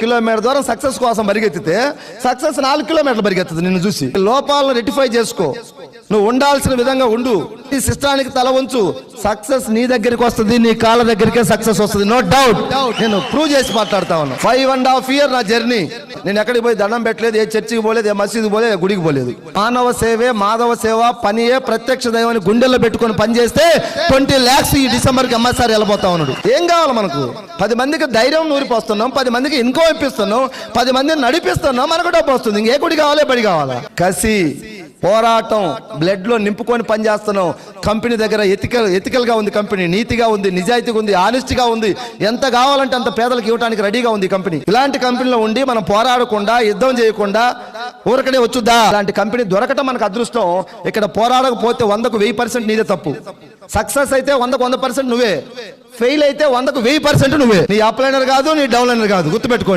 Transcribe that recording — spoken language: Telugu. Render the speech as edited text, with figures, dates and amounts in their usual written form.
కిలోమీటర్ దూరం సక్సెస్ కోసం పరిగెత్తితే సక్సెస్ 4 కిలోమీటర్లు పరిగెత్తుంది నిన్ను చూసి. లోపాలను రెక్టిఫై చేసుకో, నువ్వు ఉండాల్సిన విధంగా ఉండు, ఈ సిస్టానికి తల ఉంచు, సక్సెస్ నీ దగ్గరికి వస్తుంది, నీ కాళ్ళ దగ్గరికే సక్సెస్ వస్తుంది. No doubt. నేను ప్రూవ్ చేసి మాట్లాడుతా ఉన్నా. 5.5 years నా జర్నీ. నేను ఎక్కడికి పోయి దండం పెట్టలేదు, ఏ చర్చికి పోలేదు, ఏ మసీదు పోలేదు, ఏ గుడికి పోలేదు. మానవ సేవే మాధవ సేవ, పనియే ప్రత్యక్ష దైవాన్ని గుండెల్లో పెట్టుకొని పనిచేస్తే 20 lakhs ఈ డిసెంబర్కి ఎంఎస్ఆర్ వెళ్ళిపోతా ఉన్నాడు. ఏం కావాలి మనకు? 10 మందికి ధైర్యం నూరిపోస్తున్నాం, 10 మందికి ఇన్కమ్ ఇప్పిస్తున్నాం, 10 మందిని నడిపిస్తున్నాం, మనకు డబ్బు వస్తుంది. ఇంకే గుడి కావాలి, బడి కావాలా? కసి, పోరాటం బ్లడ్ లో నింపుకొని పనిచేస్తున్నాం. కంపెనీ దగ్గర ఎథికల్ గా ఉంది, కంపెనీ నీతిగా ఉంది, నిజాయితీగా ఉంది, ఆనెస్ట్గా ఉంది. ఎంత కావాలంటే అంత పేదలకు ఇవ్వడానికి రెడీగా ఉంది కంపెనీ. ఇలాంటి కంపెనీలో ఉండి మనం పోరాడకుండా, యుద్ధం చేయకుండా ఊరకనే వచ్చుద్దా? ఇలాంటి కంపెనీ దొరకటం మనకు అదృష్టం. ఇక్కడ పోరాడకపోతే 100కు 1000% నీదే తప్పు. సక్సెస్ అయితే 100కు 100% నువ్వే, ఫెయిల్ అయితే 100కు 1000% నువ్వే. నీ అప్లైనర్ కాదు, నీ డౌన్లైనర్ కాదు, గుర్తుపెట్టుకోండి.